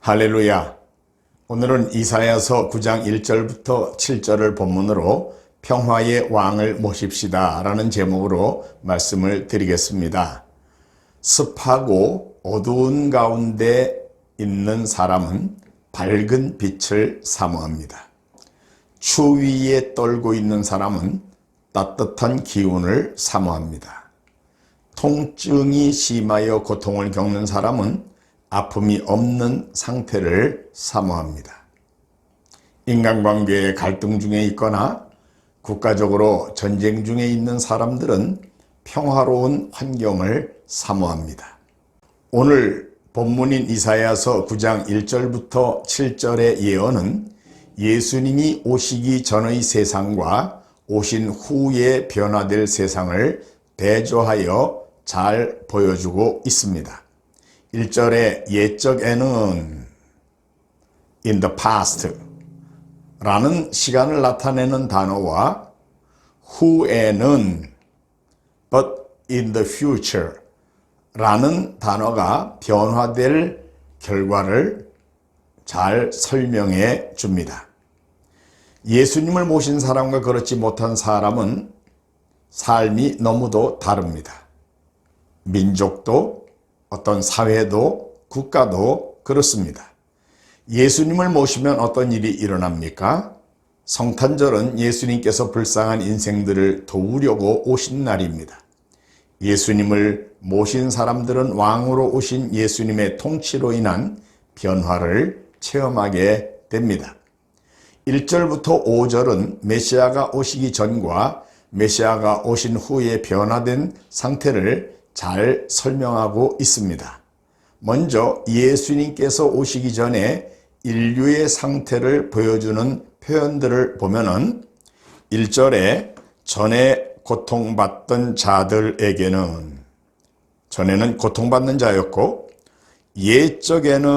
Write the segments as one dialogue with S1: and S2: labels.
S1: 할렐루야. 오늘은 이사야서 9장 1절부터 7절을 본문으로 평화의 왕을 모십시다 라는 제목으로 말씀을 드리겠습니다. 습하고 어두운 가운데 있는 사람은 밝은 빛을 사모합니다. 추위에 떨고 있는 사람은 따뜻한 기운을 사모합니다. 통증이 심하여 고통을 겪는 사람은 아픔이 없는 상태를 사모합니다. 인간관계의 갈등 중에 있거나 국가적으로 전쟁 중에 있는 사람들은 평화로운 환경을 사모합니다. 오늘 본문인 이사야서 9장 1절부터 7절의 예언은 예수님이 오시기 전의 세상과 오신 후에 변화될 세상을 대조하여 잘 보여주고 있습니다. 1절의 옛적에는 in the past 라는 시간을 나타내는 단어와 후에는 but in the future 라는 단어가 변화될 결과를 잘 설명해 줍니다. 예수님을 모신 사람과 그렇지 못한 사람은 삶이 너무도 다릅니다. 민족도 어떤 사회도 국가도 그렇습니다. 예수님을 모시면 어떤 일이 일어납니까? 성탄절은 예수님께서 불쌍한 인생들을 도우려고 오신 날입니다. 예수님을 모신 사람들은 왕으로 오신 예수님의 통치로 인한 변화를 체험하게 됩니다. 1절부터 5절은 메시아가 오시기 전과 메시아가 오신 후에 변화된 상태를 잘 설명하고 있습니다. 먼저 예수님께서 오시기 전에 인류의 상태를 보여주는 표현들을 보면은 1절에 전에 고통받던 자들에게는, 전에는 고통받는 자였고 옛적에는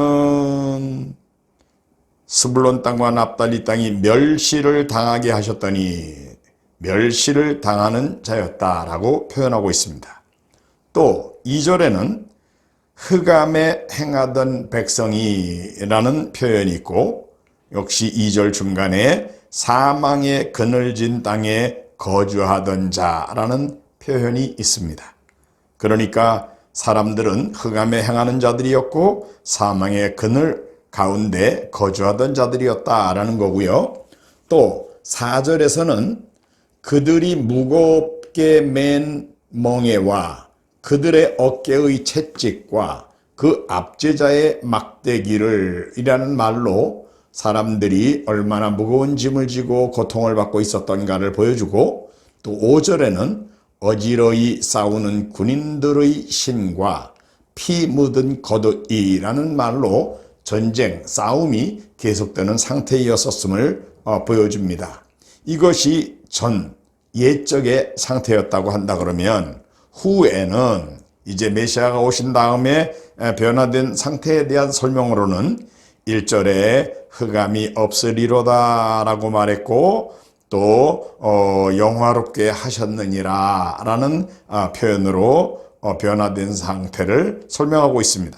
S1: 스불론 땅과 납달리 땅이 멸시를 당하게 하셨더니 멸시를 당하는 자였다라고 표현하고 있습니다. 또 2절에는 흑암에 행하던 백성이라는 표현이 있고, 역시 2절 중간에 사망의 그늘진 땅에 거주하던 자라는 표현이 있습니다. 그러니까 사람들은 흑암에 행하는 자들이었고 사망의 그늘 가운데 거주하던 자들이었다라는 거고요. 또 4절에서는 그들이 무겁게 맨 멍에와 그들의 어깨의 채찍과 그 압제자의 막대기를 이라는 말로 사람들이 얼마나 무거운 짐을 지고 고통을 받고 있었던가를 보여주고, 또 5절에는 어지러이 싸우는 군인들의 신과 피 묻은 겉옷이라는 말로 전쟁, 싸움이 계속되는 상태였었음을 보여줍니다. 이것이 전 옛적의 상태였다고 한다 그러면, 후에는 이제 메시아가 오신 다음에 변화된 상태에 대한 설명으로는 1절에 흑암이 없으리로다 라고 말했고, 또 영화롭게 하셨느니라 라는 표현으로 변화된 상태를 설명하고 있습니다.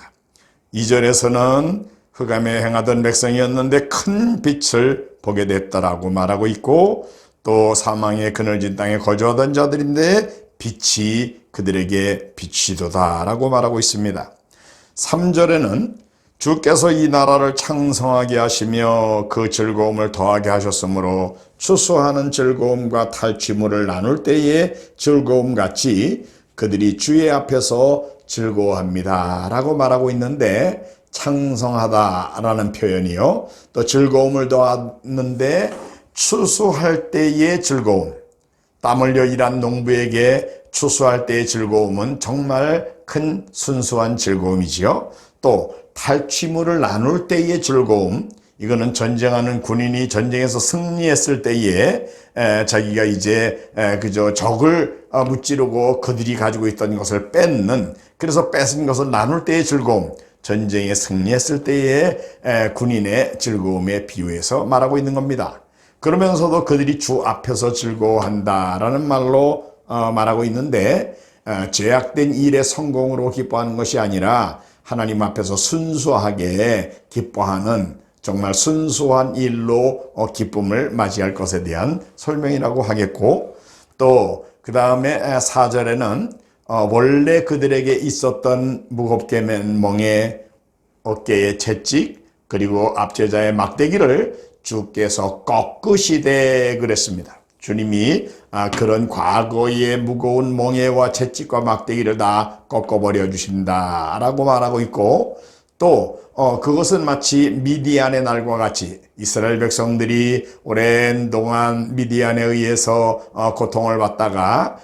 S1: 2절에서는 흑암에 행하던 백성이었는데 큰 빛을 보게 됐다라고 말하고 있고, 또 사망의 그늘진 땅에 거주하던 자들인데 빛이 그들에게 비치도다 라고 말하고 있습니다. 3절에는 주께서 이 나라를 창성하게 하시며 그 즐거움을 더하게 하셨으므로 추수하는 즐거움과 탈취물을 나눌 때의 즐거움같이 그들이 주의 앞에서 즐거워합니다 라고 말하고 있는데, 창성하다 라는 표현이요, 또 즐거움을 더하는데 추수할 때의 즐거움, 땀 흘려 일한 농부에게 추수할 때의 즐거움은 정말 큰 순수한 즐거움이지요. 또 탈취물을 나눌 때의 즐거움, 이거는 전쟁하는 군인이 전쟁에서 승리했을 때에 자기가 이제 그저 적을 무찌르고 그들이 가지고 있던 것을 뺏는, 그래서 뺏은 것을 나눌 때의 즐거움, 전쟁에 승리했을 때의 군인의 즐거움에 비유해서 말하고 있는 겁니다. 그러면서도 그들이 주 앞에서 즐거워한다라는 말로 말하고 있는데, 죄악된 일의 성공으로 기뻐하는 것이 아니라 하나님 앞에서 순수하게 기뻐하는 정말 순수한 일로 기쁨을 맞이할 것에 대한 설명이라고 하겠고, 또 그 다음에 4절에는 원래 그들에게 있었던 무겁게 맨 멍에 어깨에 채찍 그리고 앞제자의 막대기를 주께서 꺾으시되 그랬습니다. 주님이 그런 과거의 무거운 멍에와 채찍과 막대기를 다 꺾어버려 주신다 라고 말하고 있고, 또 그것은 마치 미디안의 날과 같이 이스라엘 백성들이 오랜 동안 미디안에 의해서 고통을 받다가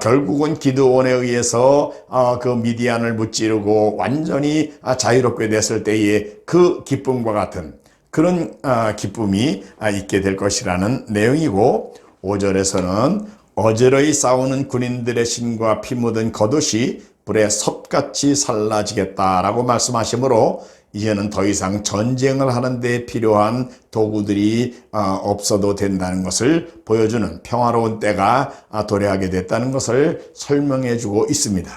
S1: 결국은 기드온에 의해서 그 미디안을 무찌르고 완전히 자유롭게 됐을 때의 그 기쁨과 같은 그런 기쁨이 있게 될 것이라는 내용이고, 5절에서는 어지러이 싸우는 군인들의 신과 피 묻은 겉옷이 불에 섭같이 살라지겠다라고 말씀하시므로 이제는 더 이상 전쟁을 하는 데 필요한 도구들이 없어도 된다는 것을 보여주는 평화로운 때가 도래하게 됐다는 것을 설명해 주고 있습니다.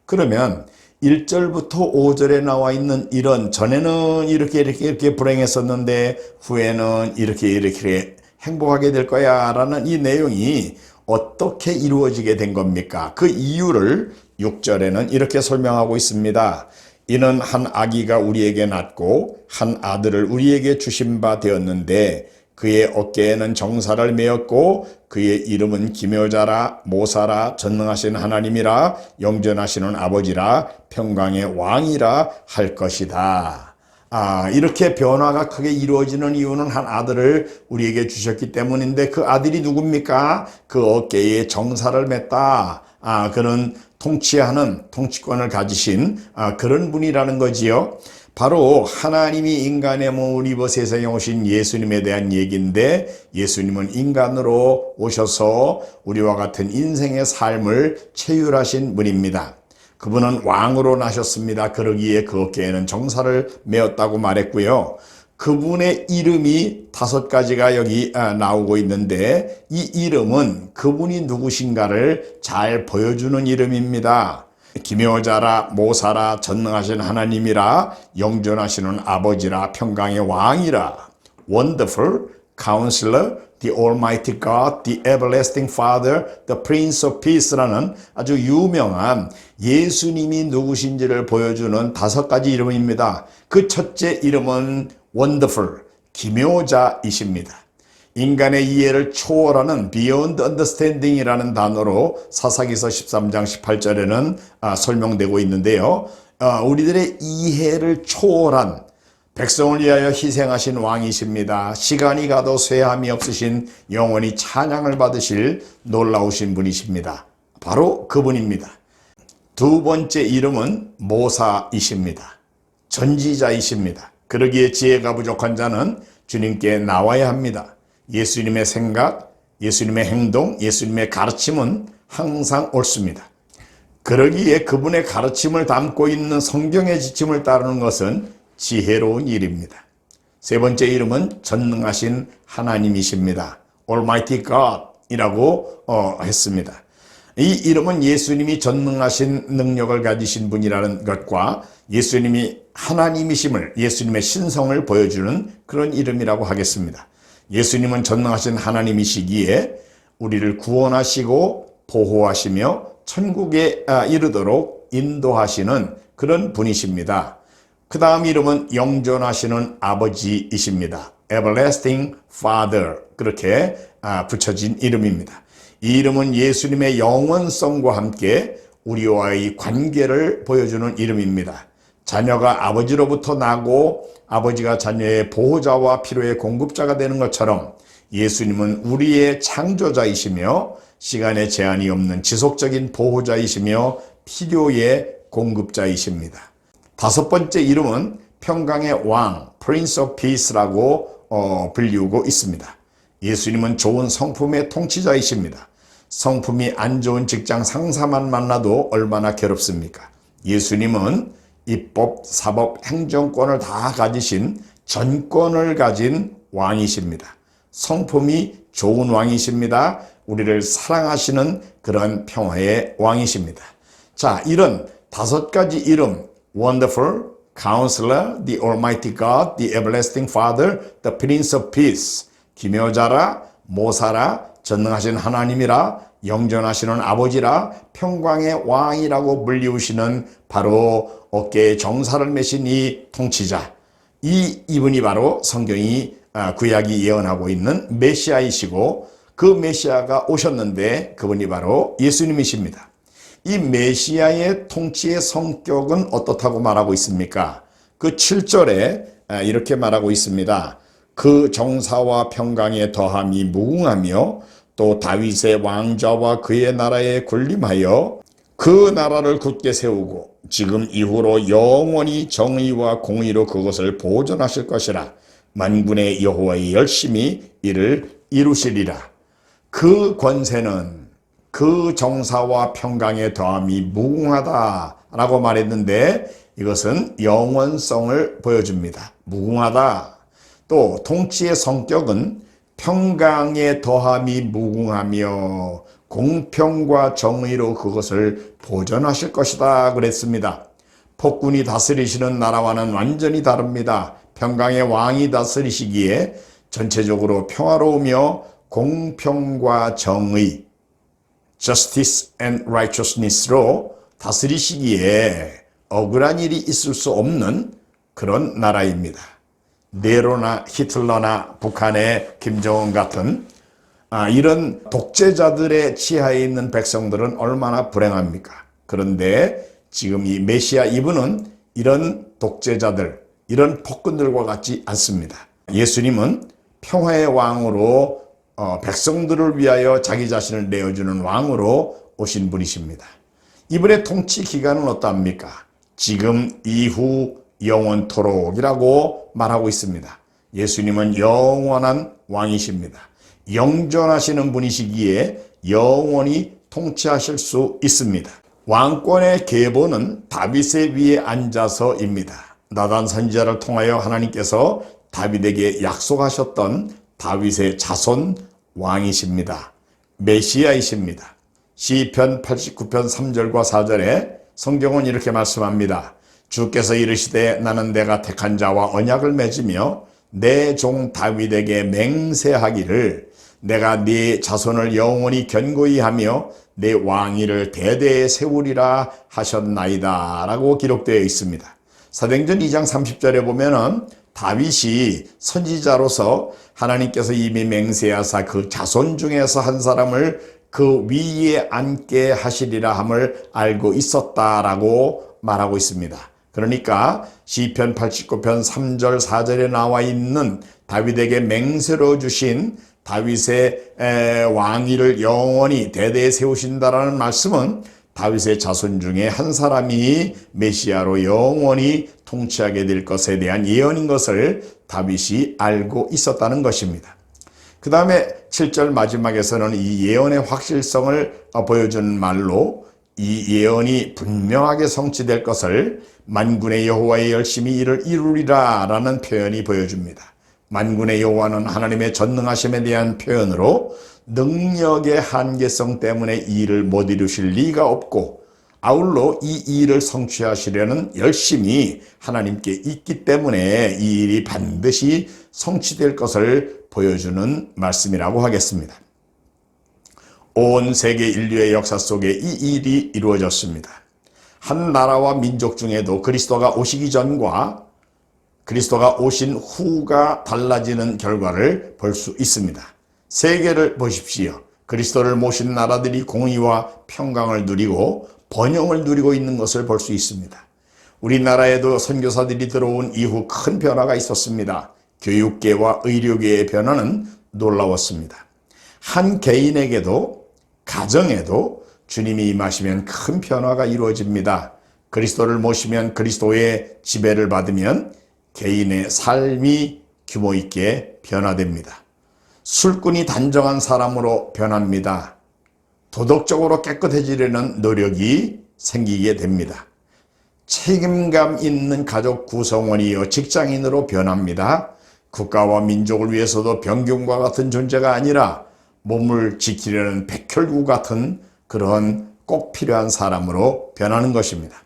S1: 그러면 1절부터 5절에 나와 있는 이런 전에는 이렇게 불행했었는데 후에는 이렇게 행복하게 될 거야 라는 이 내용이 어떻게 이루어지게 된 겁니까? 그 이유를 6절에는 이렇게 설명하고 있습니다. 이는 한 아기가 우리에게 낳고 한 아들을 우리에게 주신 바 되었는데 그의 어깨에는 정사를 메었고 그의 이름은 기묘자라 모사라 전능하신 하나님이라 영전하시는 아버지라 평강의 왕이라 할 것이다. 이렇게 변화가 크게 이루어지는 이유는 한 아들을 우리에게 주셨기 때문인데, 그 아들이 누굽니까? 그 어깨에 정사를 맸다. 그런 통치하는 통치권을 가지신 그런 분이라는 거지요. 바로 하나님이 인간의 몸을 입어 세상에 오신 예수님에 대한 얘기인데, 예수님은 인간으로 오셔서 우리와 같은 인생의 삶을 체휼하신 분입니다. 그분은 왕으로 나셨습니다. 그러기에 그 어깨에는 정사를 메었다고 말했고요. 그분의 이름이 5가지가 여기 나오고 있는데, 이 이름은 그분이 누구신가를 잘 보여주는 이름입니다. 기묘자라 모사라 전능하신 하나님이라 영존하시는 아버지라 평강의 왕이라 Wonderful Counselor, The Almighty God, The Everlasting Father, The Prince of Peace라는 아주 유명한 예수님이 누구신지를 보여주는 5가지 이름입니다. 그 첫째 이름은 Wonderful, 기묘자이십니다. 인간의 이해를 초월하는 Beyond Understanding이라는 단어로 사사기서 13장 18절에는 설명되고 있는데요. 우리들의 이해를 초월한 백성을 위하여 희생하신 왕이십니다. 시간이 가도 쇠함이 없으신 영원히 찬양을 받으실 놀라우신 분이십니다. 바로 그분입니다. 2번째 이름은 모사이십니다. 전지자이십니다. 그러기에 지혜가 부족한 자는 주님께 나와야 합니다. 예수님의 생각, 예수님의 행동, 예수님의 가르침은 항상 옳습니다. 그러기에 그분의 가르침을 담고 있는 성경의 지침을 따르는 것은 지혜로운 일입니다. 3번째 이름은 전능하신 하나님이십니다. Almighty God이라고 했습니다. 이 이름은 예수님이 전능하신 능력을 가지신 분이라는 것과 예수님이 하나님이심을, 예수님의 신성을 보여주는 그런 이름이라고 하겠습니다. 예수님은 전능하신 하나님이시기에 우리를 구원하시고 보호하시며 천국에 이르도록 인도하시는 그런 분이십니다. 그 다음 이름은 영존하시는 아버지이십니다. Everlasting Father, 그렇게 붙여진 이름입니다. 이 이름은 예수님의 영원성과 함께 우리와의 관계를 보여주는 이름입니다. 자녀가 아버지로부터 나고 아버지가 자녀의 보호자와 필요의 공급자가 되는 것처럼 예수님은 우리의 창조자이시며 시간의 제한이 없는 지속적인 보호자이시며 필요의 공급자이십니다. 5번째 이름은 평강의 왕, Prince of Peace라고 불리우고 있습니다. 예수님은 좋은 성품의 통치자이십니다. 성품이 안 좋은 직장 상사만 만나도 얼마나 괴롭습니까? 예수님은 입법, 사법, 행정권을 다 가지신 전권을 가진 왕이십니다. 성품이 좋은 왕이십니다. 우리를 사랑하시는 그런 평화의 왕이십니다. 자, 이런 5가지 이름, Wonderful, Counselor, the Almighty God, the Everlasting Father, the Prince of Peace. 기묘자라, 모사라, 전능하신 하나님이라, 영전하시는 아버지라, 평강의 왕이라고 불리우시는 바로 어깨에 정사를 메신 이 통치자. 이분이 바로 성경이 구약이 예언하고 있는 메시아이시고, 그 메시아가 오셨는데 그분이 바로 예수님이십니다. 이 메시아의 통치의 성격은 어떻다고 말하고 있습니까? 그 7절에 이렇게 말하고 있습니다. 그 정사와 평강의 더함이 무궁하며 또 다윗의 왕좌와 그의 나라에 군림하여 그 나라를 굳게 세우고 지금 이후로 영원히 정의와 공의로 그것을 보존하실 것이라. 만군의 여호와의 열심히 이를 이루시리라. 그 권세는 그 정사와 평강의 더함이 무궁하다라고 말했는데 이것은 영원성을 보여줍니다. 무궁하다. 또 통치의 성격은 평강의 더함이 무궁하며 공평과 정의로 그것을 보존하실 것이다 그랬습니다. 폭군이 다스리시는 나라와는 완전히 다릅니다. 평강의 왕이 다스리시기에 전체적으로 평화로우며 공평과 정의, justice and righteousness로 다스리시기에 억울한 일이 있을 수 없는 그런 나라입니다. 네로나 히틀러나 북한의 김정은 같은 이런 독재자들의 치하에 있는 백성들은 얼마나 불행합니까? 그런데 지금 이 메시아 이분은 이런 독재자들, 이런 폭군들과 같지 않습니다. 예수님은 평화의 왕으로 백성들을 위하여 자기 자신을 내어주는 왕으로 오신 분이십니다. 이분의 통치 기간은 어떠합니까? 지금 이후 영원토록이라고 말하고 있습니다. 예수님은 영원한 왕이십니다. 영존하시는 분이시기에 영원히 통치하실 수 있습니다. 왕권의 계보는 다윗의 위에 앉아서입니다. 나단 선지자를 통하여 하나님께서 다윗에게 약속하셨던 다윗의 자손 왕이십니다. 메시아이십니다. 시편 89편 3절과 4절에 성경은 이렇게 말씀합니다. 주께서 이르시되 나는 내가 택한 자와 언약을 맺으며 내 종 다윗에게 맹세하기를 내가 네 자손을 영원히 견고히 하며 내 왕위를 대대에 세우리라 하셨나이다 라고 기록되어 있습니다. 사도행전 2장 30절에 보면은 다윗이 선지자로서 하나님께서 이미 맹세하사 그 자손 중에서 한 사람을 그 위에 앉게 하시리라 함을 알고 있었다라고 말하고 있습니다. 그러니까 시편 89편 3절 4절에 나와 있는 다윗에게 맹세로 주신 다윗의 왕위를 영원히 대대에 세우신다라는 말씀은 다윗의 자손 중에 한 사람이 메시아로 영원히 통치하게 될 것에 대한 예언인 것을 다윗이 알고 있었다는 것입니다. 그 다음에 7절 마지막에서는 이 예언의 확실성을 보여주는 말로 이 예언이 분명하게 성취될 것을 만군의 여호와의 열심히 이를 이루리라 라는 표현이 보여줍니다. 만군의 여호와는 하나님의 전능하심에 대한 표현으로 능력의 한계성 때문에 이 일을 못 이루실 리가 없고 아울러 이 일을 성취하시려는 열심이 하나님께 있기 때문에 이 일이 반드시 성취될 것을 보여주는 말씀이라고 하겠습니다. 온 세계 인류의 역사 속에 이 일이 이루어졌습니다. 한 나라와 민족 중에도 그리스도가 오시기 전과 그리스도가 오신 후가 달라지는 결과를 볼 수 있습니다. 세계를 보십시오. 그리스도를 모신 나라들이 공의와 평강을 누리고 번영을 누리고 있는 것을 볼 수 있습니다. 우리나라에도 선교사들이 들어온 이후 큰 변화가 있었습니다. 교육계와 의료계의 변화는 놀라웠습니다. 한 개인에게도 가정에도 주님이 임하시면 큰 변화가 이루어집니다. 그리스도를 모시면 그리스도의 지배를 받으면 개인의 삶이 규모 있게 변화됩니다. 술꾼이 단정한 사람으로 변합니다. 도덕적으로 깨끗해지려는 노력이 생기게 됩니다. 책임감 있는 가족 구성원이요 직장인으로 변합니다. 국가와 민족을 위해서도 병균과 같은 존재가 아니라 몸을 지키려는 백혈구 같은 그런 꼭 필요한 사람으로 변하는 것입니다.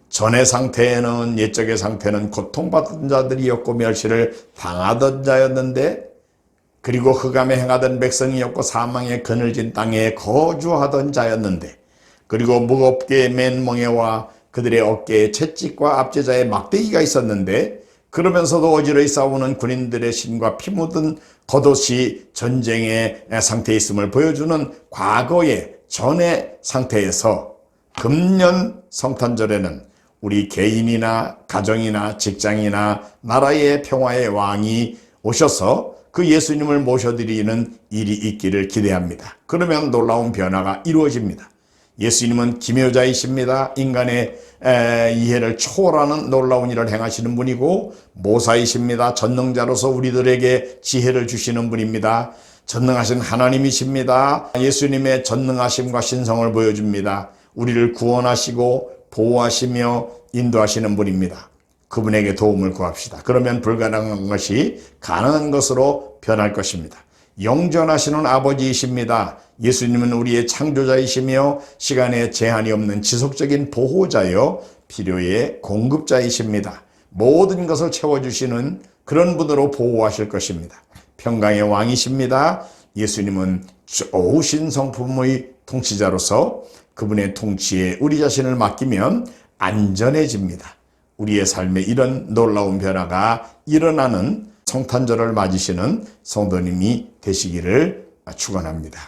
S1: 전의 상태에는, 옛적의 상태는 고통받던 자들이었고 멸시를 당하던 자였는데, 그리고 흑암에 행하던 백성이었고 사망의 그늘진 땅에 거주하던 자였는데, 그리고 무겁게 맨 멍에와 그들의 어깨에 채찍과 압제자의 막대기가 있었는데, 그러면서도 어지러이 싸우는 군인들의 신과 피 묻은 겉옷이 전쟁의 상태에 있음을 보여주는 과거의 전의 상태에서 금년 성탄절에는 우리 개인이나 가정이나 직장이나 나라의 평화의 왕이 오셔서 그 예수님을 모셔드리는 일이 있기를 기대합니다. 그러면 놀라운 변화가 이루어집니다. 예수님은 기묘자이십니다. 인간의 이해를 초월하는 놀라운 일을 행하시는 분이고, 모사이십니다. 전능자로서 우리들에게 지혜를 주시는 분입니다. 전능하신 하나님이십니다. 예수님의 전능하심과 신성을 보여줍니다. 우리를 구원하시고 보호하시며 인도하시는 분입니다. 그분에게 도움을 구합시다. 그러면 불가능한 것이 가능한 것으로 변할 것입니다. 영존하시는 아버지이십니다. 예수님은 우리의 창조자이시며 시간에 제한이 없는 지속적인 보호자요 필요의 공급자이십니다. 모든 것을 채워주시는 그런 분으로 보호하실 것입니다. 평강의 왕이십니다. 예수님은 좋으신 성품의 통치자로서 그분의 통치에 우리 자신을 맡기면 안전해집니다. 우리의 삶에 이런 놀라운 변화가 일어나는 성탄절을 맞으시는 성도님이 되시기를 축원합니다.